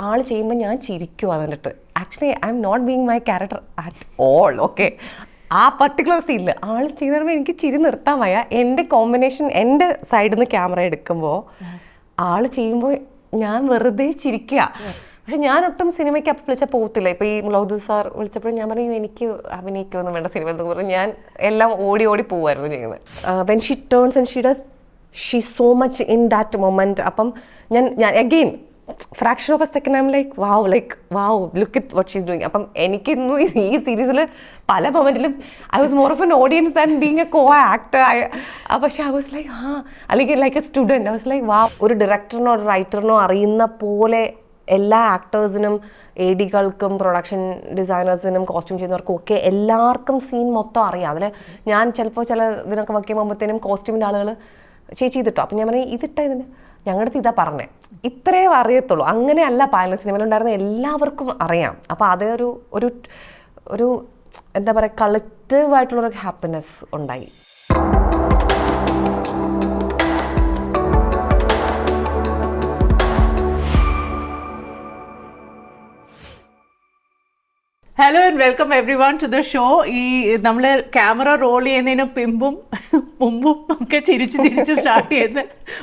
ആൾ ചെയ്യുമ്പോൾ ഞാൻ ചിരിക്കും അതിനിട്ട്. Actually I M not being my character at all. Okay, ആ പർട്ടിക്കുലർ സീനിൽ ആൾ ചെയ്തിടുമ്പോൾ എനിക്ക് ചിരി നിർത്താൻ വയ്യ. എൻ്റെ കോമ്പിനേഷൻ എൻ്റെ സൈഡിൽ നിന്ന് ക്യാമറ എടുക്കുമ്പോൾ ആൾ ചെയ്യുമ്പോൾ ഞാൻ വെറുതെ ചിരിക്കുക. പക്ഷെ ഞാൻ ഒട്ടും സിനിമയ്ക്ക് അപ്പം വിളിച്ചാൽ പോകത്തില്ല. ഇപ്പോൾ ഈ ലൗദ് സാർ വിളിച്ചപ്പോഴും ഞാൻ പറയും എനിക്ക് അഭിനയിക്കൊന്നും വേണ്ട സിനിമ എന്ന് പറഞ്ഞ് ഞാൻ എല്ലാം ഓടി ഓടി പോവായിരുന്നു ചെയ്യുന്നത്. When she turns and she so much in that moment. അപ്പം ഞാൻ again fraction of a second I M like wow look it what she's doing. അപ്പം എനിക്കിന്നു ഈ സീരീസിൽ പല മൊമെൻറ്റിലും I was more of an audience than being a co actor. പക്ഷേ I was like അല്ലെങ്കിൽ like a student I was like wow. ഒരു ഡയറക്ടറിനോ ഒരു റൈറ്ററിനോ അറിയുന്ന പോലെ എല്ലാ ആക്ടേഴ്സിനും, എ ഡികൾക്കും, പ്രൊഡക്ഷൻ ഡിസൈനേഴ്സിനും, കോസ്റ്റ്യൂം ചെയ്യുന്നവർക്കും ഒക്കെ എല്ലാവർക്കും സീൻ മൊത്തം അറിയാം. അതിൽ ഞാൻ ചിലപ്പോൾ ചില ഇതിനൊക്കെ വർക്ക് ചെയ്യുമ്പോഴത്തേനും കോസ്റ്റ്യൂമിൻ്റെ ആളുകൾ ചേച്ചി ഇതിട്ടോ, അപ്പം ഞാൻ പറയും ഇതിട്ട ഇതിന് ഞങ്ങളുടെ അടുത്ത് ഇതാ പറഞ്ഞേ, ഇത്രേ അറിയത്തുള്ളൂ. അങ്ങനെയല്ല പായൽ സിനിമയിലുണ്ടായിരുന്ന എല്ലാവർക്കും അറിയാം. അപ്പോൾ അതേ ഒരു എന്താ പറയുക കളക്റ്റീവായിട്ടുള്ളൊരു ഹാപ്പിനെസ് ഉണ്ടായി. Hello and welcome every one two the show. ഈ നമ്മൾ ക്യാമറ റോൾ ചെയ്യുന്നതിന് മുമ്പും ഒക്കെ ചിരിച്ച് സ്റ്റാർട്ട് ചെയ്ത്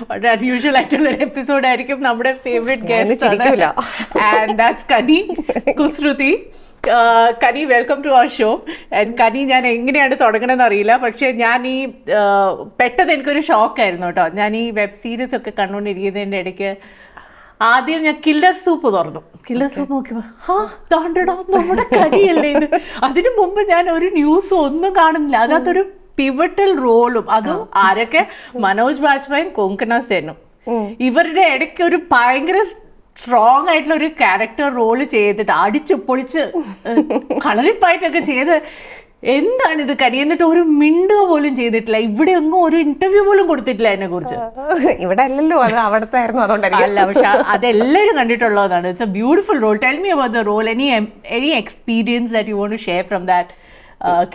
വളരെ അൺയൂഷ്വൽ ആയിട്ടുള്ളൊരു എപ്പിസോഡായിരിക്കും. നമ്മുടെ ഫേവറേറ്റ് ഗസ്റ്റ് ആണ് and that's Kani Kusruti. Kani, welcome to our show. And Kani, ഞാൻ എങ്ങനെയാണ് തുടങ്ങണമെന്ന് അറിയില്ല, പക്ഷേ ഞാൻ ഈ പെട്ടെന്ന് എനിക്കൊരു ഷോക്കായിരുന്നു കേട്ടോ. ഞാൻ ഈ വെബ് സീരീസ് ഒക്കെ കണ്ടുകൊണ്ടിരിക്കുന്നതിൻ്റെ ഇടയ്ക്ക് ആദ്യം ഞാൻ കില്ലർ സൂപ്പ് തുറന്നു. കില്ലർ സൂപ്പ് നോക്കിയപ്പോൾ നമ്മുടെ കടിയല്ലേ ഇത്. അതിനു മുമ്പ് ഞാൻ ഒരു ന്യൂസും ഒന്നും കാണുന്നില്ല. അതിനകത്തൊരു പിവറ്റൽ റോളും, അതും ആരൊക്കെ, മനോജ് ബാജ്പായും കൊങ്കണ സെനും. ഇവരുടെ ഇടയ്ക്ക് ഒരു ഭയങ്കര സ്ട്രോങ് ആയിട്ടുള്ള ഒരു ക്യാരക്ടർ റോള് ചെയ്തിട്ട് അടിച്ചു പൊളിച്ച് കളറിപ്പായിട്ടൊക്കെ ചെയ്ത് എന്താണിത് കനി? എന്നിട്ട് ഒരു മിണ്ടുക പോലും ചെയ്തിട്ടില്ല. ഇവിടെ ഒന്നും ഒരു ഇന്റർവ്യൂ പോലും കൊടുത്തിട്ടില്ല എന്നെ കുറിച്ച്. ഇവിടെ അല്ലല്ലോ, അത് അവിടുത്തെ ആയിരുന്നു, അതുകൊണ്ടല്ല. പക്ഷെ അതെല്ലാവരും കണ്ടിട്ടുള്ളതാണ്. It's a beautiful role. Tell me about the role. Any experience that you want to share from that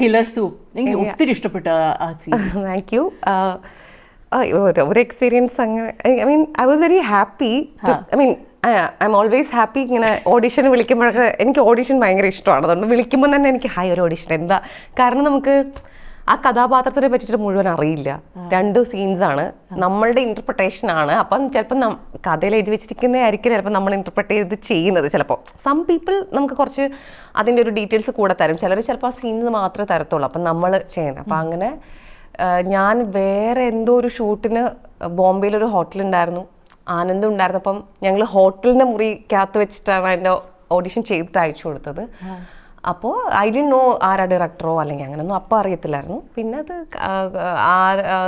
Killer Soup? എനിക്ക് ഒത്തിരി ഇഷ്ടപ്പെട്ട ആ സീൻ. Thank you. ഒരു എക്സ്പീരിയൻസ് അങ്ങനെ, I was very happy. I am always happy. ഇങ്ങനെ audition വിളിക്കുമ്പോഴൊക്കെ എനിക്ക് audition ഭയങ്കര ഇഷ്ടമാണ്. അതുകൊണ്ട് വിളിക്കുമ്പോൾ തന്നെ എനിക്ക് ഒരു ഓഡിഷൻ എന്താ, കാരണം നമുക്ക് ആ കഥാപാത്രത്തിനെ പറ്റിയിട്ട് മുഴുവൻ അറിയില്ല. 2 സീൻസാണ്, നമ്മളുടെ ഇൻ്റർപ്രിട്ടേഷനാണ്. അപ്പം ചിലപ്പോൾ കഥയിൽ എഴുതി വെച്ചിരിക്കുന്നതായിരിക്കും ചിലപ്പോൾ നമ്മൾ ഇൻ്റർപ്രറ്റ് ചെയ്ത് ചെയ്യുന്നത്. ചിലപ്പോൾ സം പീപ്പിൾ നമുക്ക് കുറച്ച് അതിൻ്റെ ഒരു ഡീറ്റെയിൽസ് കൂടെ തരും, ചിലർ ചിലപ്പോൾ ആ സീൻസ് മാത്രമേ തരത്തുള്ളൂ. അപ്പം നമ്മൾ ചെയ്യുന്നത്. അപ്പം അങ്ങനെ ഞാൻ വേറെ എന്തോ ഒരു ഷൂട്ടിന് ബോംബെയിലൊരു ഹോട്ടലുണ്ടായിരുന്നു, ആനന്ദം ഉണ്ടായിരുന്നു. അപ്പം ഞങ്ങൾ ഹോട്ടലിൻ്റെ മുറിക്കകത്ത് വെച്ചിട്ടാണ് അതിൻ്റെ ഓഡിഷൻ ചെയ്തിട്ട് അയച്ചു കൊടുത്തത്. അപ്പോൾ ഐ ഡിഡ്ന്റ് നോ ആരാ ഡയറക്ടറോ അല്ലെങ്കിൽ അങ്ങനെയൊന്നും അപ്പോൾ അറിയത്തില്ലായിരുന്നു. പിന്നെ അത്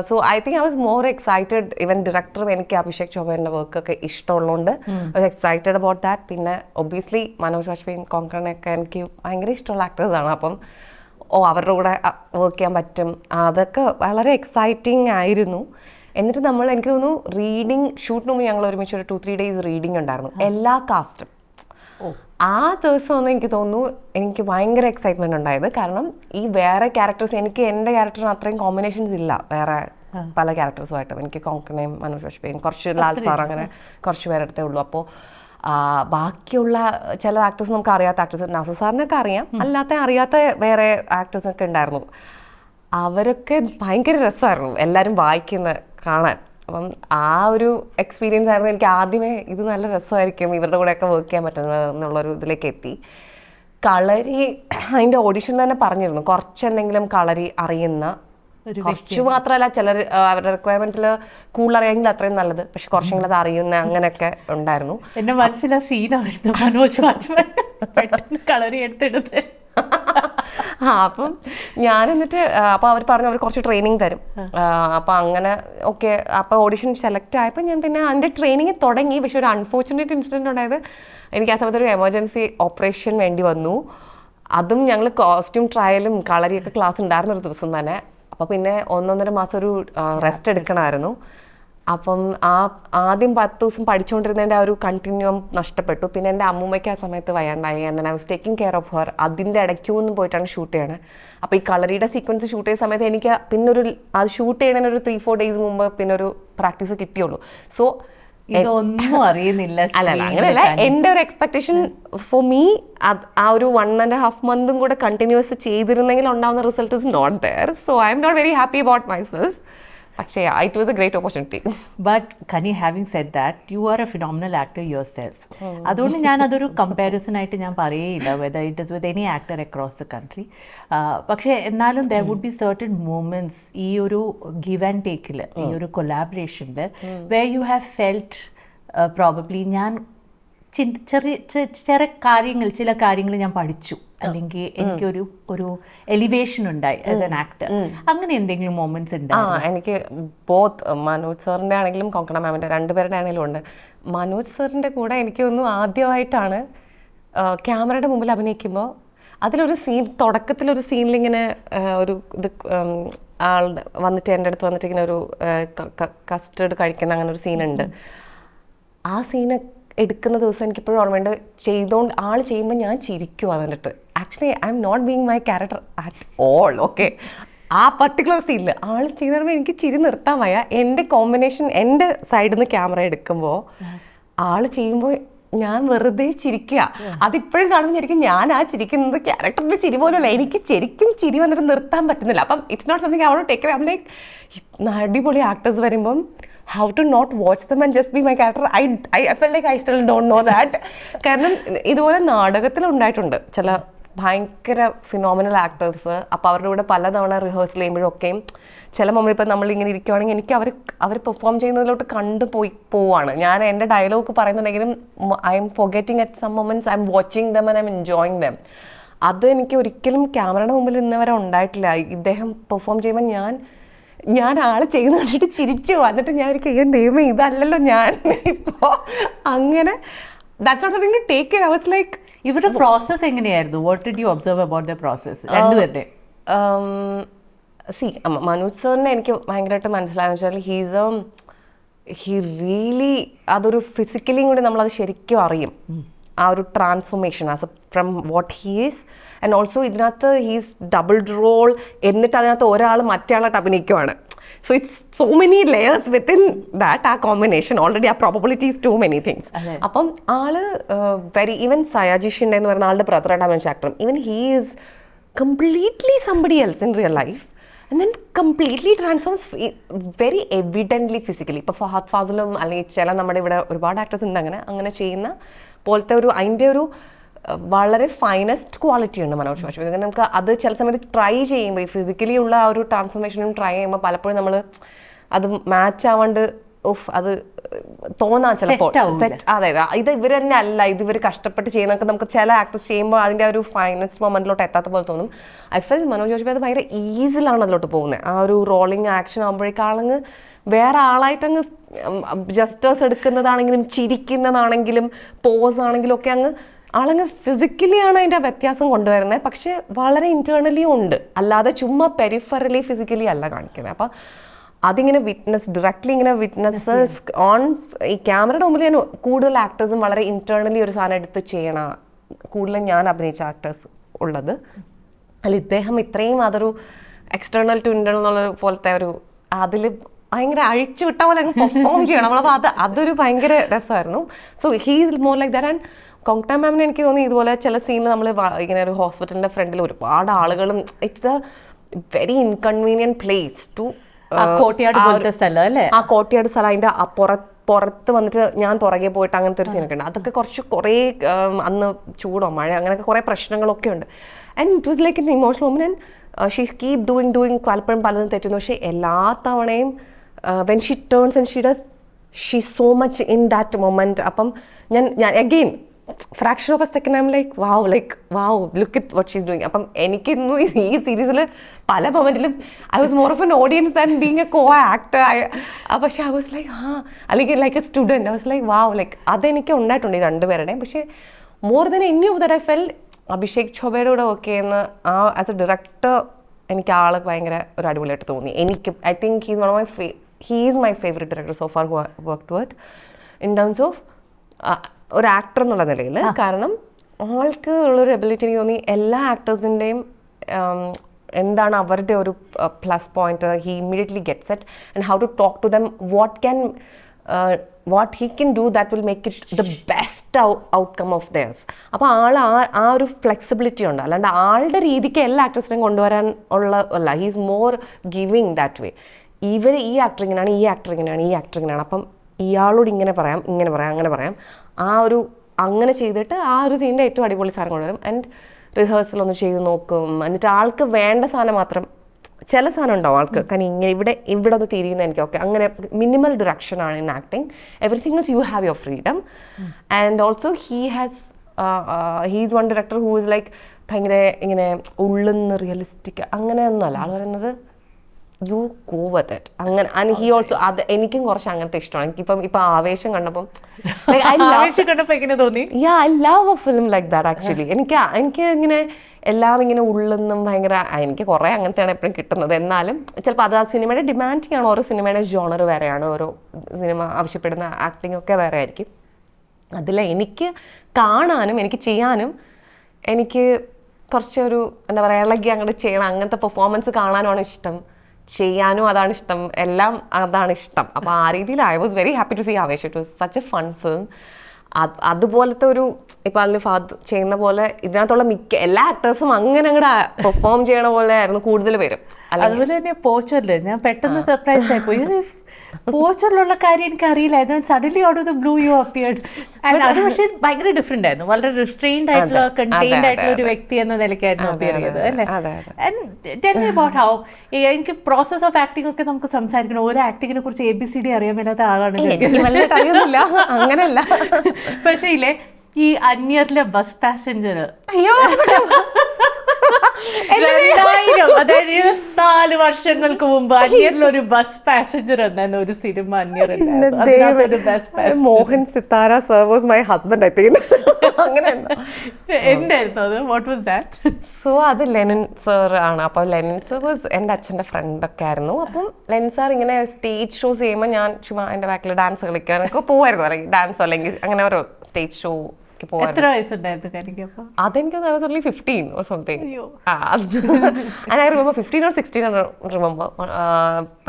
so I think I was more excited. Even ഡയറക്ടറും എനിക്ക് അഭിഷേക് ചോപ്രയുടെ വർക്കൊക്കെ ഇഷ്ടമുള്ളതുകൊണ്ട് I was excited about that. പിന്നെ ഒബ്വിയസ്ലി മനോജ് ബാജ്പായും കൊങ്കണയൊക്കെ എനിക്ക് ഭയങ്കര ഇഷ്ടമുള്ള ആക്ടേഴ്സാണ്. അപ്പം അവരുടെ കൂടെ വർക്ക് ചെയ്യാൻ പറ്റും, അതൊക്കെ വളരെ എക്സൈറ്റിംഗ് ആയിരുന്നു. എന്നിട്ട് എനിക്ക് തോന്നുന്നു ഷൂട്ടിന് മുമ്പ് ഞങ്ങൾ ഒരുമിച്ച് ഒരു 2-3 ഡേയ്സ് റീഡിങ് ഉണ്ടായിരുന്നു, എല്ലാ കാസ്റ്റും. ആ ദിവസമൊന്നും എനിക്ക് തോന്നുന്നു എനിക്ക് ഭയങ്കര എക്സൈറ്റ്മെൻറ്റ് ഉണ്ടായത്. കാരണം ഈ വേറെ ക്യാരക്ടേഴ്സ്, എനിക്ക് എൻ്റെ ക്യാരക്ടറിന് അത്രയും കോമ്പിനേഷൻസ് ഇല്ല വേറെ പല ക്യാരക്ടേഴ്സുമായിട്ടും. എനിക്ക് കൊങ്കണയും മനോജ് ബാജ്പായും കുറച്ച് ലാൽ സാർ അങ്ങനെ കുറച്ച് പേരെടുത്തേ ഉള്ളൂ. അപ്പോൾ ബാക്കിയുള്ള ചില ആക്ടേഴ്സ് നമുക്ക് അറിയാത്ത ആക്ടേഴ്സ്, നാസർ സാറിനൊക്കെ അറിയാം, അറിയാത്ത വേറെ ആക്ടേഴ്സൊക്കെ ഉണ്ടായിരുന്നു. അവരൊക്കെ ഭയങ്കര രസമായിരുന്നു എല്ലാവരും വായിക്കുന്ന കാണാൻ. അപ്പം ആ ഒരു എക്സ്പീരിയൻസ് ആയിരുന്നു എനിക്ക് ആദ്യമേ ഇത് നല്ല രസമായിരിക്കും ഇവരുടെ കൂടെയൊക്കെ വർക്ക് ചെയ്യാൻ പറ്റുന്നത് എന്നുള്ളൊരു ഇതിലേക്ക് എത്തി. കളരി അതിൻ്റെ ഓഡിഷൻ തന്നെ പറഞ്ഞിരുന്നു കുറച്ചെന്തെങ്കിലും കളരി അറിയുന്ന, കുറച്ച് മാത്രമല്ല ചിലർ അവരുടെ റിക്വയർമെന്റിൽ കൂടുതൽ അറിയാമെങ്കിൽ അത്രയും നല്ലത്, പക്ഷെ കുറച്ചെങ്കിലും അത് അറിയുന്ന അങ്ങനെയൊക്കെ ഉണ്ടായിരുന്നു. എന്റെ മനസ്സിലാ സീനായിരുന്നു മനോജ് ബാജ്പായ് പെട്ടെന്ന് കളറി എടുത്തെടുത്ത്. അപ്പം ഞാൻ എന്നിട്ട് അപ്പോൾ അവർ പറഞ്ഞു അവർ കുറച്ച് ട്രെയിനിങ് തരും. അപ്പോൾ അങ്ങനെ ഓക്കെ. അപ്പോൾ ഓഡിഷൻ സെലക്ട് ആയപ്പോൾ ഞാൻ പിന്നെ അതിൻ്റെ ട്രെയിനിങ് തുടങ്ങി. പക്ഷെ ഒരു അൺഫോർച്ചുനേറ്റ് ഇൻസിഡൻറ്റ് ഉണ്ടായത്, എനിക്ക് ആ സമയത്ത് ഒരു എമർജൻസി ഓപ്പറേഷൻ വേണ്ടി വന്നു. അതും ഞങ്ങൾ കോസ്റ്റ്യൂം ട്രയലും കളരിയൊക്കെ ക്ലാസ് ഉണ്ടായിരുന്ന ഒരു ദിവസം തന്നെ. അപ്പോൾ പിന്നെ 1-1.5 മാസം ഒരു റെസ്റ്റ് എടുക്കണമായിരുന്നു. അപ്പം ആദ്യം 10 ദിവസം പഠിച്ചുകൊണ്ടിരുന്നതിൻ്റെ ആ ഒരു കണ്ടിന്യൂം നഷ്ടപ്പെട്ടു. പിന്നെ എൻ്റെ അമ്മൂമ്മയ്ക്ക് ആ സമയത്ത് വയ്യാണ്ടായി. എന്നാൽ I was taking care of her. അതിൻ്റെ ഇടയ്ക്കൊന്നും പോയിട്ടാണ് ഷൂട്ട് ചെയ്യണത്. അപ്പോൾ ഈ കളറിയുടെ സീക്വൻസ് ഷൂട്ട് ചെയ്യുന്ന സമയത്ത് എനിക്ക് പിന്നെ അത് ഷൂട്ട് ചെയ്യുന്നതിന് ഒരു 3-4 ഡേയ്സ് മുമ്പ് പിന്നെ ഒരു പ്രാക്ടീസ് കിട്ടിയുള്ളൂ. സോ ഇതൊന്നും അറിയുന്നില്ല. അല്ലല്ല, അങ്ങനെയല്ല. എൻ്റെ ഒരു എക്സ്പെക്ടേഷൻ ഫോർ മീ ആ ഒരു 1.5 months കൂടെ കണ്ടിന്യൂസ് ചെയ്തിരുന്നെങ്കിൽ ഉണ്ടാവുന്ന result is not there. So I M not very happy about myself. പക്ഷേ it was a great opportunity. But Kani, having said that, you are a phenomenal actor yourself. അതുകൊണ്ട് ഞാൻ അതൊരു comparison ആയിട്ട് ഞാൻ പറയേയില്ല whether it is with any actor across the country. പക്ഷേ എന്നാലും there would be certain moments ഈ ഒരു ഗിവ് ആൻഡ് ടേക്കിൽ, ഈ ഒരു കൊലാബറേഷനിൽ where you have felt probably ഞാൻ ചെറിയ കാര്യങ്ങൾ, ചില കാര്യങ്ങൾ ഞാൻ പഠിച്ചു, അല്ലെങ്കിൽ എനിക്കൊരു എലിവേഷൻ ഉണ്ടായി ആസ് എൻ ആക്ടർ. അങ്ങനെ എന്തെങ്കിലും മൊമെന്റ്സ് ഉണ്ടായി? എനിക്ക് ബോത്ത് മനോജ് സാറിൻ്റെ ആണെങ്കിലും കൊങ്കണ മാമിൻ്റെ, രണ്ടുപേരുടെ ആണെങ്കിലും ഉണ്ട്. മനോജ് സാറിൻ്റെ കൂടെ എനിക്ക് തോന്നുന്നു ആദ്യമായിട്ടാണ് ക്യാമറയുടെ മുമ്പിൽ അഭിനയിക്കുമ്പോൾ അതിലൊരു സീൻ, തുടക്കത്തിലൊരു സീനിലിങ്ങനെ ഒരു ഇത് ആളുടെ വന്നിട്ട് എൻ്റെ അടുത്ത് വന്നിട്ട് ഇങ്ങനെ ഒരു കസ്റ്റേർഡ് കഴിക്കുന്ന അങ്ങനെ ഒരു സീനുണ്ട്. ആ സീന് എടുക്കുന്ന ദിവസം എനിക്കിപ്പോഴും ഓർമ്മയുണ്ട്. ആൾ ചെയ്യുമ്പോൾ ഞാൻ ചിരിക്കും. അതിൻ്റെ actually I M not being my character at all. Okay, ആ പർട്ടിക്കുലർ സീനിൽ ആൾ ചെയ്ത് എനിക്ക് ചിരി നിർത്താൻ വയ്യ. എൻ്റെ കോമ്പിനേഷൻ, എൻ്റെ സൈഡിൽ നിന്ന് ക്യാമറ എടുക്കുമ്പോൾ ആൾ ചെയ്യുമ്പോൾ ഞാൻ വെറുതെ ചിരിക്കുക. അതിപ്പോഴും കാണുമ്പോൾ ശരിക്കും ഞാൻ ആ ചിരിക്കുന്നത് ക്യാരക്ടറിൻ്റെ ചിരി പോലുമല്ല, എനിക്ക് ശരിക്കും ചിരി വന്നിട്ട് നിർത്താൻ പറ്റുന്നില്ല. അപ്പം it's not something I want to take away. I am like അടിപൊളി ആക്ടേഴ്സ് വരുമ്പം how to not watch them and just be my character. I felt like I still don't know that. കാരണം ഇതുപോലെ നാടകത്തിൽ ഉണ്ടായിട്ടുണ്ട് ചില ഭയങ്കര ഫിനോമിനൽ ആക്ടേഴ്സ്. അപ്പോൾ അവരുടെ കൂടെ പലതവണ റിഹേഴ്സൽ ചെയ്യുമ്പോഴൊക്കെയും ചില മൊമെന്റ് ഇപ്പം നമ്മളിങ്ങനെ ഇരിക്കുവാണെങ്കിൽ എനിക്ക് അവർ പെർഫോം ചെയ്യുന്നതിലോട്ട് പോവാണ്. ഞാൻ എൻ്റെ ഡയലോഗ് പറയുന്നുണ്ടെങ്കിലും I'm forgetting at some moments I'm watching them and I'm enjoying them. അത് എനിക്ക് ഒരിക്കലും ക്യാമറയുടെ മുമ്പിൽ ഇന്നവരെ ഉണ്ടായിട്ടില്ല. ഇദ്ദേഹം പെർഫോം ചെയ്യുമ്പോൾ ഞാൻ ആള് ചെയ്യുന്ന കണ്ടിട്ട് ചിരിച്ചു. എന്നിട്ട് ഞാൻ ഒരു ദൈവമേ ഇതല്ലല്ലോ ഞാൻ ഇപ്പോൾ അങ്ങനെ. That's not something to take it. I was like, ഇവരുടെ പ്രോസസ് എങ്ങനെയായിരുന്നു? What did you observe about the process രണ്ടുപേരുടെ? മനോജ് സാറിനെ എനിക്ക് ഭയങ്കരമായിട്ട് മനസ്സിലായെന്ന് വെച്ചാൽ ഹി റിയലി അതൊരു ഫിസിക്കലിയും കൂടി നമ്മളത് ശരിക്കും അറിയും. ആ ഒരു transformation from what he is. And also ഇതിനകത്ത് ഹീസ് ഡബിൾഡ് റോൾ, എന്നിട്ട് അതിനകത്ത് ഒരാൾ മറ്റേ ആളായിട്ട് അഭിനയിക്കുവാണ്. So it's so many layers within that. ആ കോമ്പിനേഷൻ ഓൾറെഡി ആ probability is too many things. അപ്പം ആള് വെരി, ഈവൻ സയാജിഷിൻ്റെ എന്ന് പറയുന്ന ആളുടെ ബ്രദറായിട്ട് അഭിനയിച്ച ആക്ടറും, even he is completely somebody else in real life and then completely transforms very evidently physically. ഇപ്പോൾ ഫഹദ് ഫാസിലും അല്ലെങ്കിൽ ചില നമ്മുടെ ഇവിടെ ഒരുപാട് ആക്ടേഴ്സ് ഉണ്ട് അങ്ങനെ ചെയ്യുന്ന പോലത്തെ അതിൻ്റെ ഒരു വളരെ ഫൈനസ്റ്റ് ക്വാളിറ്റി ഉണ്ട് മനോജ് വാജ്പേയി. നമുക്ക് അത് ചില സമയത്ത് ട്രൈ ചെയ്യുമ്പോൾ ഈ ഫിസിക്കലി ഉള്ള ആ ഒരു ട്രാൻസ്ഫോർമേഷനും ട്രൈ ചെയ്യുമ്പോൾ പലപ്പോഴും നമ്മൾ അത് മാച്ച് ആവാണ്ട് അത് തോന്നാൻ ചിലപ്പോൾ സെറ്റ്. അതായത് ഇത് ഇവർ തന്നെ അല്ല, ഇത് ഇവർ കഷ്ടപ്പെട്ട് ചെയ്യുന്നതൊക്കെ നമുക്ക് ചില ആക്ടേഴ്സ് ചെയ്യുമ്പോൾ അതിൻ്റെ ഒരു ഫൈനസ്റ്റ് മൊമെന്റിലോട്ട് എത്താത്ത പോലെ തോന്നും. ഐ ഫെൽ മനോജ് വാജ്പേയി അത് ഭയങ്കര ഈസിലാണ് അതിലോട്ട് പോകുന്നത്. ആ ഒരു റോളിങ് ആക്ഷൻ ആകുമ്പോഴേക്കാളങ്ങ് വേറെ ആളായിട്ടങ്ങ് ജസ്റ്റേഴ്സ് എടുക്കുന്നതാണെങ്കിലും ചിരിക്കുന്നതാണെങ്കിലും പോസ് ആണെങ്കിലും ഒക്കെ ആളങ്ങ് ഫിസിക്കലിയാണ് അതിൻ്റെ വ്യത്യാസം കൊണ്ടുവരുന്നത്. പക്ഷെ വളരെ ഇന്റേർണലിയും ഉണ്ട്, അല്ലാതെ ചുമ്മാ പെരിഫറലി ഫിസിക്കലി അല്ല കാണിക്കുന്നത്. അപ്പം അതിങ്ങനെ ഡയറക്ട്ലി ഇങ്ങനെ വിറ്റ്നസ്സസ് ഓൺ ഈ ക്യാമറയുടെ മുമ്പിൽ ഞാൻ കൂടുതൽ ആക്ടേഴ്സും വളരെ ഇന്റേർണലി ഒരു സാധനം എടുത്ത് ചെയ്യണം. കൂടുതലും ഞാൻ അഭിനയിച്ച ആക്ടേഴ്സ് ഉള്ളത് അല്ല, ഇദ്ദേഹം ഇത്രയും അതൊരു എക്സ്റ്റേണൽ ടു ഇന്റേണൽ എന്നുള്ള പോലത്തെ ഒരു അതിൽ ഭയങ്കര അഴിച്ചു വിട്ട പോലെ പെർഫോം ചെയ്യണം. അപ്പോൾ അതൊരു ഭയങ്കര രസമായിരുന്നു. So he is more like that. And Konkona മാമിനെ എനിക്ക് തോന്നി ഇതുപോലെ ചില സീനിൽ നമ്മൾ ഇങ്ങനെ ഒരു ഹോസ്പിറ്റലിൻ്റെ ഫ്രണ്ടിൽ ഒരുപാട് ആളുകളും, it's a very inconvenient place to കോട്ടയാട് പോലത്തെ സ്ഥലം അല്ലേ? ആ കോട്ടയാട് സ്ഥലം. അതിൻ്റെ പുറത്ത് വന്നിട്ട് ഞാൻ പുറകെ പോയിട്ട് അങ്ങനത്തെ ഒരു സീനൊക്കെ ഉണ്ട്. അതൊക്കെ കുറേ അന്ന് ചൂടോ മഴ അങ്ങനെയൊക്കെ കുറേ പ്രശ്നങ്ങളൊക്കെ ഉണ്ട്. And it was like in emotional moment. And she keep doing പലപ്പോഴും പലതും തെറ്റുന്നു. പക്ഷേ എല്ലാ തവണയും when she turns and she so much in that moment. അപ്പം ഞാൻ again fraction of a second I M like wow look it what she's doing. അപ്പം എനിക്കിന്നു ഈ സീരീസിൽ പല മൊമെന്റിലും I was more of an audience than being a co actor. പക്ഷേ I was like അല്ലെങ്കിൽ like a student I was like wow. Like അതെനിക്ക് ഉണ്ടായിട്ടുണ്ട് ഈ രണ്ടുപേരുടെയും. പക്ഷേ more than any of that I felt Abhishek ചോബയുടെ കൂടെ വർക്ക് ചെയ്യുന്ന ആസ് എ ഡയറക്ടർ എനിക്ക് ആൾ ഭയങ്കര ഒരു അടിപൊളിയായിട്ട് തോന്നി. എനിക്ക് I think he is my favourite director so far who worked with in terms of ഒരു ആക്ടർ എന്നുള്ള നിലയിൽ. കാരണം ആൾക്ക് ഉള്ളൊരു എബിലിറ്റി എനിക്ക് തോന്നി എല്ലാ ആക്ടേഴ്സിൻ്റെയും എന്താണ് അവരുടെ ഒരു plus point. He immediately gets it and how to talk to them, what can what he can do that will make it the best outcome of theirs. അപ്പോൾ ആ ഒരു ഫ്ലെക്സിബിലിറ്റി ഉണ്ട്. അല്ലാണ്ട് ആളുടെ രീതിക്ക് എല്ലാ ആക്ടേഴ്സിനെയും കൊണ്ടുവരാൻ അല്ല. He is more giving that way. ഇവർ ഈ ആക്ടർ ഇങ്ങനെയാണ്, ഈ ആക്ടർ ഇങ്ങനെയാണ്, ഈ ആക്ടർ ഇങ്ങനെയാണ്, അപ്പം ഇയാളോട് ഇങ്ങനെ പറയാം, ഇങ്ങനെ പറയാം, അങ്ങനെ പറയാം. അങ്ങനെ ചെയ്തിട്ട് ആ ഒരു സീനിൻ്റെ ഏറ്റവും അടിപൊളി സാധനം കൊണ്ടുവരും. ആൻഡ് റിഹേഴ്സൽ ഒന്ന് ചെയ്ത് നോക്കും. എന്നിട്ട് ആൾക്ക് വേണ്ട സാധനം മാത്രം, ചില സാധനം ഉണ്ടാവും ആൾക്ക് കാരണം ഇങ്ങനെ ഇവിടെ ഒന്ന് തിരിയുന്ന എനിക്ക് ഓക്കെ, അങ്ങനെ മിനിമൽ ഡിറക്ഷൻ ആണ് in acting. Everything is you have your freedom. And also he's one director who is like ഭയങ്കര ഇങ്ങനെ ഉള്ളുന്ന റിയലിസ്റ്റിക് അങ്ങനെയൊന്നുമല്ല. ആൾ പറയുന്നത് യു ഗോ വിത്ത് ഇറ്റ് അങ്ങനെ. ആൻഡ് ഹി ഓൾസോ അത് എനിക്കും കുറച്ച് അങ്ങനത്തെ ഇഷ്ടമാണ്. ഇപ്പം ആവേശം കണ്ടപ്പം എങ്ങനെ തോന്നി? I love A film like that actually. എനിക്ക് ഇങ്ങനെ എല്ലാം ഇങ്ങനെ ഉള്ളെന്നും ഭയങ്കര എനിക്ക് കുറേ അങ്ങനത്തെയാണ് എപ്പോഴും കിട്ടുന്നത്. എന്നാലും ചിലപ്പോൾ അത് ആ സിനിമയുടെ ഡിമാൻഡിങ് ആണ്. ഓരോ സിനിമയുടെ ജോണർ വേറെയാണ്, ഓരോ സിനിമ ആവശ്യപ്പെടുന്ന ആക്ടിങ് ഒക്കെ വേറെ ആയിരിക്കും. അതിൽ എനിക്ക് കാണാനും എനിക്ക് ചെയ്യാനും എനിക്ക് കുറച്ചൊരു എന്താ പറയുക ഇളകി അങ്ങോട്ട് ചെയ്യണം, അങ്ങനത്തെ പെർഫോമൻസ് കാണാനുമാണ് ഇഷ്ടം, ചെയ്യാനും അതാണ് ഇഷ്ടം, എല്ലാം അതാണ് ഇഷ്ടം. അപ്പോൾ ആ രീതിയിൽ I was very happy to see Aavesham. It was such a fun film. അതുപോലത്തെ ഒരു ഇപ്പം അതിൽ ഫാദർ ചെയ്യുന്ന പോലെ ഇതിനകത്തുള്ള മിക്ക എല്ലാ ആക്ടേഴ്സും അങ്ങനെ അങ്ങോട്ട് പെർഫോം ചെയ്യണ പോലെ ആയിരുന്നു കൂടുതൽ പേരും. അതുപോലെ തന്നെ പോസ്റ്ററില് ഞാൻ പെട്ടെന്ന് സർപ്രൈസ് ആയിപ്പോയി. പോസ്റ്ററിലുള്ള കാര്യം എനിക്ക് അറിയില്ലായിരുന്നു. Suddenly out of the blue you appeared. അത് പക്ഷേ ഭയങ്കര ഡിഫറെന്റ് ആയിരുന്നു. വളരെ റിസ്ട്രെയിൻഡ് ആയിട്ടുള്ള കണ്ടെയ്ൻഡ് ആയിട്ടുള്ള ഒരു വ്യക്തി എന്ന നിലയ്ക്കായിരുന്നു അപ്പിയർ ചെയ്തത് അല്ലേ? Tell me about how. എനിക്ക് പ്രോസസ് ഓഫ് ആക്ടിംഗ് ഒക്കെ നമുക്ക് സംസാരിക്കണം. ഓരോ ആക്ടിങ്ങിനെ കുറിച്ച് ABCD അറിയാൻ മേലാത്ത ആളാണ് അങ്ങനെയല്ല. പക്ഷേ ഇല്ലേ ഈ അന്യറിലെ ബസ് പാസഞ്ചർ, അയ്യോ 2000 അതായത് 24 വർഷങ്ങൾക്ക് മുമ്പ് അന്യറിലൊരു ബസ് പാസഞ്ചർ എന്നാണ് ഒരു സിനിമ. Mohan Sithara sir was my husband I think. എന്തായിരുന്നു അത്? What was that? സോ അത് ലെനിൻ സർ ആണ്. അപ്പോൾ ലെനിൻ സർ വാസ് എൻ്റെ അച്ഛൻ്റെ ഫ്രണ്ടൊക്കെ ആയിരുന്നു. അപ്പം ലെനിൻ സാർ ഇങ്ങനെ സ്റ്റേജ് ഷോസ് ചെയ്യുമ്പോൾ ഞാൻ ചുമ്മാ എൻ്റെ ബാക്കിൽ ഡാൻസ് കളിക്കാനൊക്കെ പോകുമായിരുന്നു. അല്ലെങ്കിൽ ഡാൻസോ അല്ലെങ്കിൽ അങ്ങനെ ഓരോ സ്റ്റേജ് ഷോ. എത്ര വയസ്സുണ്ടായിരുന്നു കനിക്ക്? അതെനിക്ക് I was only 15 or something. And I remember 15 or 16 I remember.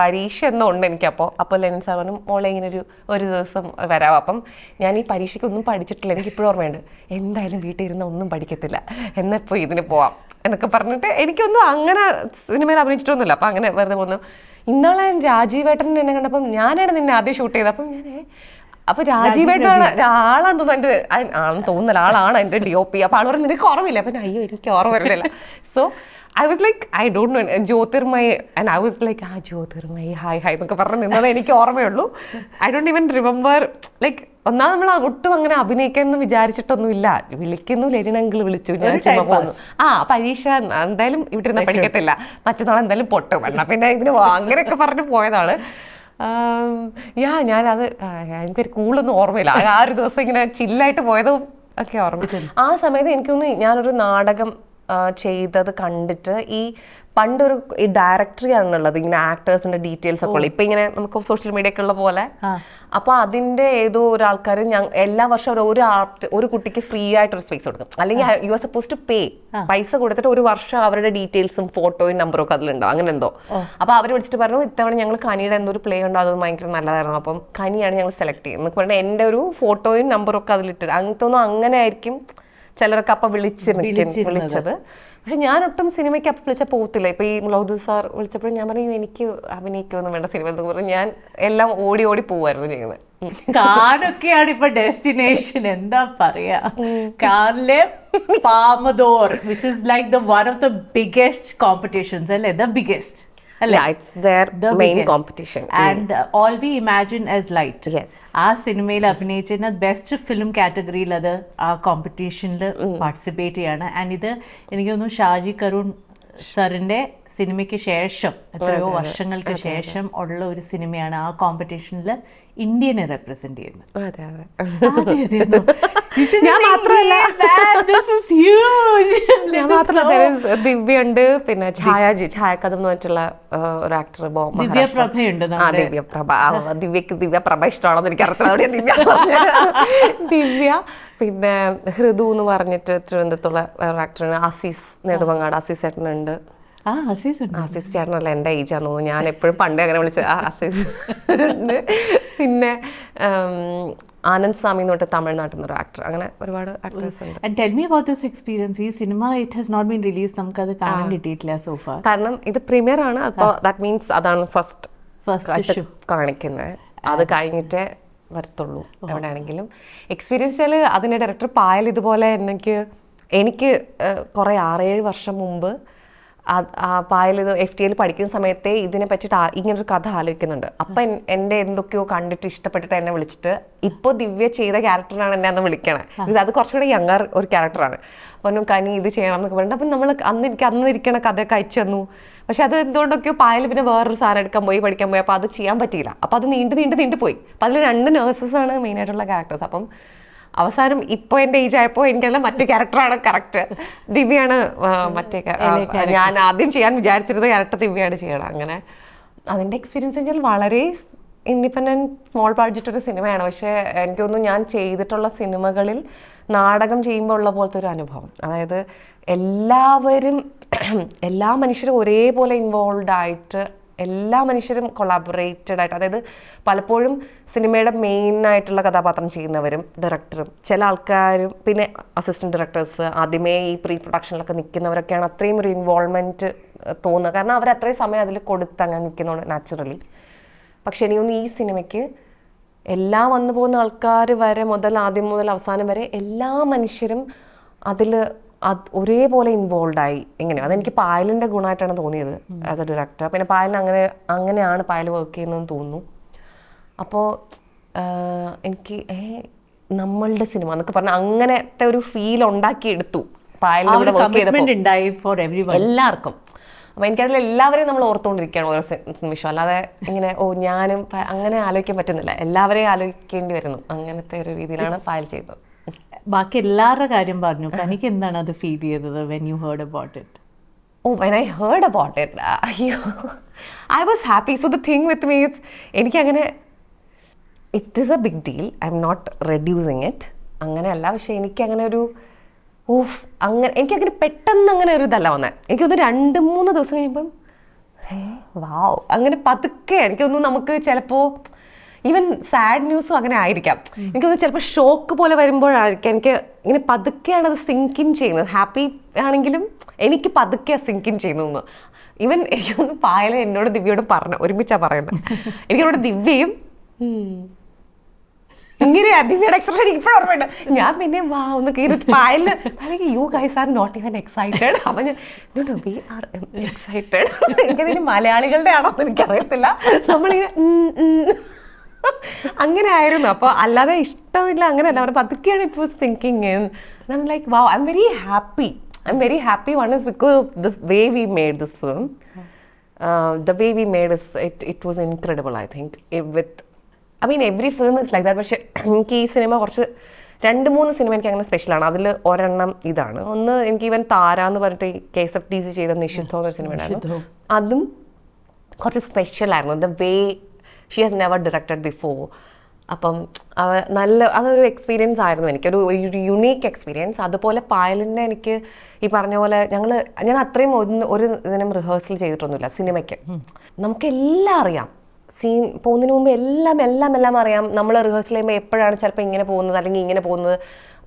പരീക്ഷ എന്തോ ഉണ്ട് എനിക്കപ്പോൾ. അപ്പോൾ ലെനിൻ സാർ പറഞ്ഞു മോളെ ഇങ്ങനെ ഒരു ദിവസം വരാം. അപ്പം ഞാൻ ഈ പരീക്ഷയ്ക്കൊന്നും പഠിച്ചിട്ടില്ല, എനിക്കിപ്പോഴും ഓർമ്മയുണ്ട്. എന്തായാലും വീട്ടിൽ ഇരുന്ന് ഒന്നും പഠിക്കത്തില്ല, എന്നപ്പോൾ ഇതിന് പോവാം എന്നൊക്കെ പറഞ്ഞിട്ട് എനിക്കൊന്നും അങ്ങനെ സിനിമയിൽ അഭിനയിച്ചിട്ടൊന്നുമില്ല. അപ്പം അങ്ങനെ വെറുതെ പോന്നു. ഇന്നാളെ രാജീവേട്ടൻ എന്നെ കണ്ടപ്പം ഞാനാണ് നിന്നെ ആദ്യം ഷൂട്ട് ചെയ്തത്. അപ്പം ഞാൻ അപ്പോൾ രാജീവേട്ടനാണ് ആളാന്ന് തോന്നുന്നു, എൻ്റെ ആണെന്ന് തോന്നുന്നില്ല, ആളാണ് എൻ്റെ DOP. അപ്പോൾ ആൾ പറഞ്ഞു നിനക്ക് ഓർമ്മയില്ല. അപ്പം അയ്യോ എനിക്ക് ഓർമ്മ വരുന്നില്ല. So I was like I don't know Jyothirmayi and I was like Jyothirmayi hi hi എന്നൊക്കെ പറഞ്ഞു നിന്നത് എനിക്ക് ഓർമ്മയുള്ളൂ. I don't even remember like ഒന്നാമത് നമ്മൾ ഒട്ടും അങ്ങനെ അഭിനയിക്കാമെന്ന് വിചാരിച്ചിട്ടൊന്നുമില്ല. വിളിക്കുന്നു ലെനിനങ്കിൾ വിളിച്ചു, ഞാൻ ചുമ്മാ പോന്നു. പരീക്ഷ എന്തായാലും ഇവിടെ ഇരുന്ന് പഠിക്കത്തില്ല, മറ്റന്നാൾ എന്തായാലും പൊട്ടും എന്നാ പിന്നെ ഇതിന് അങ്ങനെയൊക്കെ പറഞ്ഞ് പോയതാണ്. ഞാനത് എനിക്കൊരു കൂളൊന്നും ഓർമ്മയില്ല. ആ ഒരു ദിവസം ഇങ്ങനെ ചില്ലായിട്ട് പോയതും ഒക്കെ ഓർമ്മിച്ചു. ആ സമയത്ത് എനിക്കൊന്ന് ഞാനൊരു നാടകം ചെയ്തത് കണ്ടിട്ട് ഈ പണ്ടൊരു ഈ ഡയറക്ടറി ആണുള്ളത്, ഇങ്ങനെ ആക്ടേഴ്സിന്റെ ഡീറ്റെയിൽസ് ഒക്കെ ഉള്ളത്. ഇപ്പൊ ഇങ്ങനെ നമുക്ക് സോഷ്യൽ മീഡിയ ഒക്കെ ഉള്ള പോലെ. അപ്പൊ അതിന്റെ ഏതോ ഒരാൾക്കാർ എല്ലാ വർഷവും ഒരു കുട്ടിക്ക് ഫ്രീ ആയിട്ട് ഒരു സ്പേസ് കൊടുക്കും. അല്ലെങ്കിൽ you are suppose to pay, പൈസ കൊടുത്തിട്ട് ഒരു വർഷം അവരുടെ ഡീറ്റെയിൽസും ഫോട്ടോയും നമ്പറും ഒക്കെ അതിലുണ്ടോ അങ്ങനെ എന്തോ. അപ്പൊ അവർ വിളിച്ചിട്ട് പറഞ്ഞു ഇത്തവണ ഞങ്ങൾ കനിയുടെ എന്തോ ഒരു പ്ലേ ഉണ്ടോ, അത് ഭയങ്കര നല്ലതായിരുന്നു, അപ്പം കനിയാണ് ഞങ്ങൾ സെലക്ട് ചെയ്യുന്നത് പറഞ്ഞാൽ എൻ്റെ ഒരു ഫോട്ടോയും നമ്പറും ഒക്കെ അതിലിട്ട് അങ്ങനത്തെ ഒന്നും അങ്ങനെ ആയിരിക്കും ചിലരൊക്കെ അപ്പം വിളിച്ചത്. പക്ഷെ ഞാൻ ഒട്ടും സിനിമയ്ക്ക് അപ്പം വിളിച്ചാൽ പോകത്തില്ല. ഇപ്പൊ ഈ മുളൗദ് സാർ വിളിച്ചപ്പോഴും ഞാൻ പറഞ്ഞു എനിക്ക് അഭിനയിക്കുമെന്ന് വേണ്ട സിനിമ എന്ന് പറഞ്ഞു ഞാൻ എല്ലാം ഓടി പോവായിരുന്നു ചെയ്യുന്നത്. കാനൊക്കെയാണ് ഇപ്പൊ ഡെസ്റ്റിനേഷൻ. എന്താ പറയാ, കാനിലെ Palme d'Or which is like the one of the biggest competitions അല്ലേ? The biggest. Yeah, it's their main competition. And all we imagine as light. Yes. ആ സിനിമയിൽ അഭിനയിച്ചിരുന്ന ബെസ്റ്റ് ഫിലിം കാറ്റഗറിയിൽ അത് ആ കോമ്പറ്റീഷനിൽ പാർട്ടിസിപ്പേറ്റ് ചെയ്യാണ്. ആൻഡ് ഇത് എനിക്ക് തോന്നുന്നു ഷാജി കരുൺ സാറിൻ്റെ സിനിമയ്ക്ക് ശേഷം എത്രയോ വർഷങ്ങൾക്ക് ശേഷം ഉള്ള ഒരു സിനിമയാണ് ആ കോമ്പറ്റീഷനിൽ ഇന്ത്യനെ റെപ്രസെന്റ് ചെയ്യുന്നത്. ദിവ്യ ഉണ്ട്, പിന്നെ ഛായാക്കഥം എന്ന് പറഞ്ഞിട്ടുള്ള ഒരു ആക്ടർ ദിവ്യ പ്രഭയുണ്ട്. ദിവ്യ പ്രഭ ഇഷ്ടമാണെന്ന് എനിക്ക് അറിയത്തില്ല, ദിവ്യ. പിന്നെ ഹൃദു എന്ന് പറഞ്ഞിട്ട് തിരുവനന്തപുരത്തുള്ള ഒരു ആക്ടറാണ്, ആസീസ് നെടുമങ്ങാട് ആസീസ് ചേട്ടനുണ്ട്. അസീസ് ചേട്ടനല്ല, എൻ്റെ ഏജാന്ന് തോന്നുന്നു. ഞാൻ എപ്പോഴും പണ്ടേ അങ്ങനെ വിളിച്ചത് അസീസ്. പിന്നെ ആനന്ദ് സ്വാമി എന്ന് പറഞ്ഞിട്ട് തമിഴ്നാട്ടിൽ നിന്നൊരു ആക്ടർ, അങ്ങനെ ഒരുപാട് ആക്ടേഴ്സ് ഉണ്ട്. And tell me about this experience. ഈ cinema it has not been released, നമുക്കത് കാണാൻ കിട്ടിയിട്ടില്ല so far. കാരണം ഇത് പ്രീമിയർ ആണ്, അപ്പോൾ ദാറ്റ് മീൻസ് അതാണ് ഫസ്റ്റ് ഷോ കാണിക്കുന്നത്. അത് കഴിഞ്ഞിട്ടേ വരത്തുള്ളൂ എവിടെയാണെങ്കിലും. എക്സ്പീരിയൻസ് വെച്ചാൽ അതിൻ്റെ ഡയറക്ടർ പായൽ ഇതുപോലെ എനിക്ക് കുറേ 6-7 വർഷം മുമ്പ് പായൽ ഇത് FTAയിൽ പഠിക്കുന്ന സമയത്തെ ഇതിനെ പറ്റിയിട്ട് ഇങ്ങനൊരു കഥ ആലോചിക്കുന്നുണ്ട്. അപ്പം എൻ്റെ എന്തൊക്കെയോ കണ്ടിട്ട് ഇഷ്ടപ്പെട്ടിട്ട് എന്നെ വിളിച്ചിട്ട് ഇപ്പോൾ ദിവ്യ ചെയ്ത ക്യാരക്ടറിനാണ് എന്നെ അന്ന് വിളിക്കണേ. അത് കുറച്ചുകൂടെ യങ്ങർ ഒരു ക്യാരക്ടറാണ്. അപ്പം കനി ഇത് ചെയ്യണം എന്നൊക്കെ പറഞ്ഞിട്ട് അപ്പം നമ്മൾ അന്ന് ഇരിക്കണ കഥയൊക്കെ അയച്ചു തന്നു. പക്ഷെ അത് എന്തുകൊണ്ടൊക്കെയോ പായൽ പിന്നെ വേറൊരു സാധനം എടുക്കാൻ പോയി, പഠിക്കാൻ പോയി. അപ്പോൾ അത് ചെയ്യാൻ പറ്റിയില്ല. അപ്പോൾ അത് നീണ്ടു പോയി. അപ്പോൾ അതിൽ 2 നേഴ്സസാണ് മെയിനായിട്ടുള്ള ക്യാരക്ടേഴ്സ്. അപ്പം അവസാനം ഇപ്പോൾ എൻ്റെ ഏജ് ആയപ്പോൾ എനിക്കല്ല മറ്റേ ക്യാരക്ടറാണ് കറക്റ്റ്. ദിവ്യയാണ് മറ്റേ ഞാൻ ആദ്യം ചെയ്യാൻ വിചാരിച്ചിരുന്ന ക്യാരക്ടർ ദിവ്യയാണ് ചെയ്യണം. അങ്ങനെ അതിൻ്റെ എക്സ്പീരിയൻസ് വെച്ചാൽ വളരെ ഇൻഡിപെൻഡൻറ്റ് സ്മോൾ ബഡ്ജറ്റ് ഒരു സിനിമയാണ്. പക്ഷേ എനിക്ക് തോന്നുന്നു ഞാൻ ചെയ്തിട്ടുള്ള സിനിമകളിൽ നാടകം ചെയ്യുമ്പോൾ ഉള്ള പോലത്തെ ഒരു അനുഭവം. അതായത് എല്ലാ മനുഷ്യരും ഒരേപോലെ ഇൻവോൾവ് ആയിട്ട്, എല്ലാ മനുഷ്യരും കൊളാബറേറ്റഡ് ആയിട്ട്, അതായത് പലപ്പോഴും സിനിമയുടെ മെയിൻ ആയിട്ടുള്ള കഥാപാത്രം ചെയ്യുന്നവരും ഡയറക്ടറും ചില ആൾക്കാരും പിന്നെ അസിസ്റ്റൻറ്റ് ഡയറക്ടേഴ്സ് ആദ്യമേ ഈ പ്രീ പ്രൊഡക്ഷനിലൊക്കെ നിൽക്കുന്നവരൊക്കെയാണ് അത്രയും ഒരു ഇൻവോൾവ്മെൻറ്റ് തോന്നുന്നത്. കാരണം അവർ അത്രയും സമയം അതിൽ കൊടുത്ത് അങ്ങനെ നിൽക്കുന്നതുകൊണ്ട് നാച്ചുറലി. പക്ഷെ എനിക്കൊന്ന് ഈ സിനിമയ്ക്ക് എല്ലാം വന്നു പോകുന്ന ആൾക്കാർ വരെ ആദ്യം മുതൽ അവസാനം വരെ എല്ലാ മനുഷ്യരും അതിൽ ഒരേപോലെ ഇൻവോൾവായി. എങ്ങനെയോ അതെനിക്ക് പായലിൻ്റെ ഗുണമായിട്ടാണ് തോന്നിയത് ആസ് എ ഡയറക്ടർ. പിന്നെ പായലിന് അങ്ങനെയാണ് പായൽ വർക്ക് ചെയ്യുന്നതെന്ന് തോന്നുന്നു. അപ്പോൾ എനിക്ക് നമ്മളുടെ സിനിമ എന്നൊക്കെ പറഞ്ഞാൽ അങ്ങനത്തെ ഒരു ഫീൽ ഉണ്ടാക്കിയെടുത്തു പായലിലൂടെ വർക്ക് ചെയ്തപ്പോൾ എല്ലാവർക്കും. അപ്പോൾ എനിക്കതിൽ എല്ലാവരെയും നമ്മൾ ഓർത്തുകൊണ്ടിരിക്കുകയാണ് ഓരോ നിമിഷം. അല്ലാതെ ഇങ്ങനെ ഞാനും അങ്ങനെ ആലോചിക്കാൻ പറ്റുന്നില്ല, എല്ലാവരെയും ആലോചിക്കേണ്ടി വരുന്നു. അങ്ങനത്തെ ഒരു രീതിയിലാണ് പായൽ ചെയ്തത്. ബാക്കി എല്ലാവരുടെ കാര്യം പറഞ്ഞു, എനിക്ക് എന്താണ് അത് ഫീൽ ചെയ്തത് when you heard about it? When I heard about it, I was happy. So the thing with me is, എനിക്കങ്ങനെ it is a big deal. I'm not reducing it. അങ്ങനെയല്ല. പക്ഷെ എനിക്കങ്ങനെ ഒരു എനിക്കങ്ങനെ പെട്ടെന്ന് അങ്ങനെ ഒരു ഇതല്ല വന്നത്. എനിക്കൊന്ന് 2-3 ദിവസം കഴിയുമ്പം വാവ് അങ്ങനെ പതുക്കെ എനിക്കൊന്നും നമുക്ക് ചിലപ്പോൾ ഈവൻ സാഡ് ന്യൂസും അങ്ങനെ ആയിരിക്കാം. എനിക്കൊന്ന് ചിലപ്പോൾ ഷോക്ക് പോലെ വരുമ്പോഴായിരിക്കാം എനിക്ക് ഇങ്ങനെ പതുക്കെയാണ് അത് സിങ്കിൻ ചെയ്യുന്നത്. ഹാപ്പി ആണെങ്കിലും എനിക്ക് പതുക്കെ സിങ്കിൻ ചെയ്യുന്നു. ഈവൻ എനിക്കൊന്ന് പായൽ എന്നോട് ദിവ്യയോട് പറഞ്ഞു, ഒരുമിച്ചാണ് പറയുന്നത്. എനിക്കവിടെ ദിവ്യയും ഇങ്ങനെയാ ദിവ്യയുടെ എക്സ്പ്രഷൻ ഇപ്പോഴും ഓർമ്മയുണ്ട്. ഞാൻ പിന്നെ ഒന്ന് Payal you guys are not even excited. അപ്പം ഞാൻ വി ആർ എക്സൈറ്റഡ്. എനിക്കതിന് മലയാളികളുടെ ആണോ എന്ന് എനിക്കറിയത്തില്ല. നമ്മളിങ്ങനെ അങ്ങനെ ആയിരുന്നു. അപ്പോൾ അല്ലാതെ ഇഷ്ടമില്ല അങ്ങനെയല്ല. അവർ പതുക്കെയാണ് it was thinking. I M like wow, I'm very happy. One is because of the way we made this film. The way we made it was incredible, I think. I mean every film is like that. പക്ഷേ എനിക്ക് ഈ cinema കുറച്ച് 2-3 cinema എനിക്ക് അങ്ങനെ സ്പെഷ്യലാണ്. അതിൽ ഒരെണ്ണം ഇതാണ്. ഒന്ന് എനിക്ക് ഈവൻ താര എന്ന് പറഞ്ഞിട്ട് KSFDC ചെയ്ത നിഷിദ്ധം എന്നൊരു സിനിമ ഉണ്ടായിരുന്നു. അതും കുറച്ച് സ്പെഷ്യലായിരുന്നു. The way she has never directed before. അപ്പം അതൊരു എക്സ്പീരിയൻസ് ആയിരുന്നു എനിക്കൊരു യുണീക്ക് എക്സ്പീരിയൻസ്. അതുപോലെ പായലിൻ്റെ എനിക്ക് ഈ പറഞ്ഞ പോലെ ഞാൻ അത്രയും ഒരു ഇതിനും റിഹേഴ്സൽ ചെയ്തിട്ടൊന്നുമില്ല സിനിമയ്ക്ക്. നമുക്കെല്ലാം അറിയാം, സീൻ പോകുന്നതിന് മുമ്പ് എല്ലാം അറിയാം. നമ്മൾ റിഹേഴ്സൽ ചെയ്യുമ്പോൾ എപ്പോഴാണ് ചിലപ്പോൾ ഇങ്ങനെ പോകുന്നത് അല്ലെങ്കിൽ ഇങ്ങനെ പോകുന്നത്.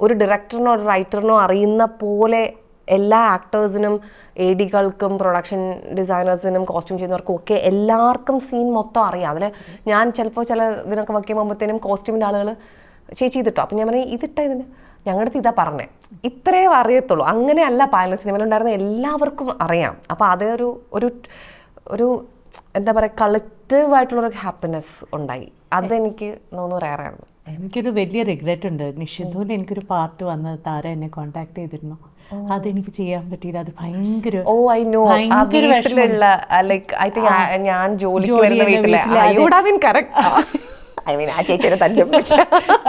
ഒരു ഡയറക്ടറിനോ ഒരു റൈറ്ററിനോ അറിയുന്ന പോലെ എല്ലാ ആക്ടേഴ്സിനും ADകൾക്കും പ്രൊഡക്ഷൻ ഡിസൈനേഴ്സിനും കോസ്റ്റ്യൂം ചെയ്യുന്നവർക്കും ഒക്കെ എല്ലാവർക്കും സീൻ മൊത്തം അറിയാം. അതിൽ ഞാൻ ചിലപ്പോൾ ചില ഇതിനൊക്കെ വർക്ക് ചെയ്യുമ്പോഴത്തേനും കോസ്റ്റ്യൂമിൻ്റെ ആളുകൾ ചേച്ചി ഇതിട്ടോ, അപ്പം ഞാൻ പറയും ഇതിന് ഞങ്ങളുടെ അടുത്ത് ഇതാ പറഞ്ഞേ, ഇത്രേ അറിയത്തുള്ളൂ. അങ്ങനെയല്ല പായൽ സിനിമയിലുണ്ടായിരുന്ന എല്ലാവർക്കും അറിയാം. അപ്പോൾ അതേ ഒരു എന്താ പറയുക കളക്റ്റീവായിട്ടുള്ളൊരു ഹാപ്പിനെസ് ഉണ്ടായി. അതെനിക്ക് തോന്നുന്നു റയറായിരുന്നു. എനിക്കൊരു വലിയ റിഗ്രറ്റ് ഉണ്ട്. നിഷിദ്ധൂൻ്റെ എനിക്കൊരു പാർട്ട് വന്നത് താര എന്നെ കോൺടാക്ട് ചെയ്തിരുന്നു. അതെനിക്ക് ചെയ്യാൻ പറ്റിയില്ല. അത് ഭയങ്കര ഞാൻ ജോലിക്ക് വരുന്ന വീട്ടിലെ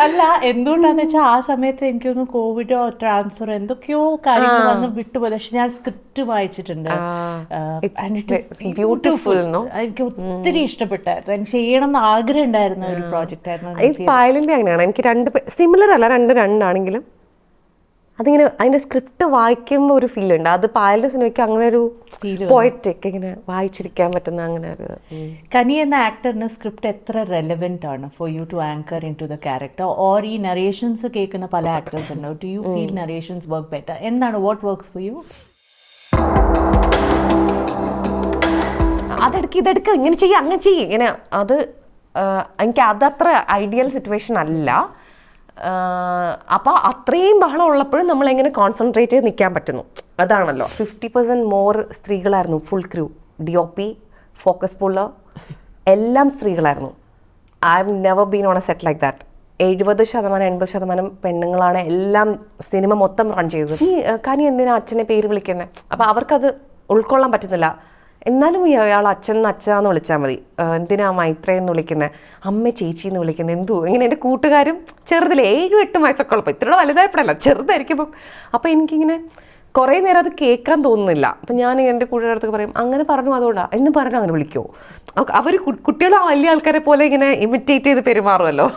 അല്ല എന്തുകൊണ്ടാന്ന് വെച്ചാൽ ആ സമയത്ത് എനിക്കൊന്ന് കോവിഡോ ട്രാൻസ്ഫർ എന്തൊക്കെയോ കാര്യങ്ങൾ വന്ന് വിട്ടുപോയി. പക്ഷെ ഞാൻ സ്ക്രിപ്റ്റ് വായിച്ചിട്ടുണ്ട്. ബ്യൂട്ടിഫുൾ. എനിക്ക് ഒത്തിരി ഇഷ്ടപ്പെട്ടായിരുന്നു. എനിക്ക് ചെയ്യണം എന്ന് ആഗ്രഹം ഉണ്ടായിരുന്ന ഒരു പ്രോജക്റ്റ് ആയിരുന്നു. പായലിന്റെ അങ്ങനെയാണ്. എനിക്ക് 2 സിമിലർ അല്ല, 2 ആണെങ്കിലും അതിങ്ങനെ അതിൻ്റെ സ്ക്രിപ്റ്റ് വായിക്കുമ്പോൾ ഒരു ഫീൽ ഉണ്ട്. അത് പായലിൻ്റെ സിനിമയ്ക്ക് അങ്ങനെ ഒരു പോയറ്റിക് ഇങ്ങനെ വായിച്ചിരിക്കാൻ പറ്റുന്ന അങ്ങനെ ഒരു. കനി എന്ന ആക്ടറിന് സ്ക്രിപ്റ്റ് എത്ര റെലവെന്റ് ആണ് for you to anchor into the character? Or ഈ നറേഷൻസ് കേൾക്കുന്ന പല ആക്ടേഴ്സ് ഉണ്ടോ? Do you feel narrations work better? എന്താണ് വാട്ട് വർക്ക്സ് ഫോർ യു? ഇതെടുക്കുക ഇങ്ങനെ ചെയ്യുക അങ്ങനെ ചെയ്യും ഇങ്ങനെ. അത് എനിക്ക് അതത്ര ഐഡിയൽ സിറ്റുവേഷൻ അല്ല. അപ്പോൾ അത്രയും ബഹളം ഉള്ളപ്പോഴും നമ്മളെങ്ങനെ കോൺസെൻട്രേറ്റ് ചെയ്ത് നിൽക്കാൻ പറ്റുന്നു, അതാണല്ലോ. 50% മോർ സ്ത്രീകളായിരുന്നു full crew. DOP, focus puller എല്ലാം സ്ത്രീകളായിരുന്നു. I have never been on a set like that. 70% 80% പെണ്ണുങ്ങളാണ് എല്ലാം സിനിമ മൊത്തം റൺ ചെയ്തത്. ഈ കനി എന്തിനാ അച്ഛനെ പേര് വിളിക്കുന്നത്? അപ്പോൾ അവർക്കത് ഉൾക്കൊള്ളാൻ പറ്റുന്നില്ല. എന്നാലും അയാൾ അച്ഛനാന്ന് വിളിച്ചാൽ മതി. എന്തിനാ മൈത്രേയ എന്ന് വിളിക്കുന്നത്, അമ്മ ചേച്ചി എന്ന് വിളിക്കുന്നത്, എന്തോ ഇങ്ങനെ. എൻ്റെ കൂട്ടുകാരും ചെറുതിൽ 7-8 വയസ്സൊക്കെ ഉള്ളപ്പോൾ, ഇത്രയോടെ വലുതായപ്പോഴല്ല ചെറുതായിരിക്കുമ്പം. അപ്പോൾ എനിക്കിങ്ങനെ കുറേ നേരം അത് കേൾക്കാൻ തോന്നുന്നില്ല. അപ്പം ഞാൻ എൻ്റെ കൂട്ടുകാരടുത്തൊക്കെ പറയും അങ്ങനെ പറഞ്ഞു അതുകൊണ്ടാണ് എന്ന് പറഞ്ഞു അങ്ങനെ വിളിക്കുമോ. അവർ കുട്ടികളും ആ വലിയ ആൾക്കാരെ പോലെ ഇങ്ങനെ ഇമിറ്റേറ്റ് ചെയ്ത് പെരുമാറുമല്ലോ.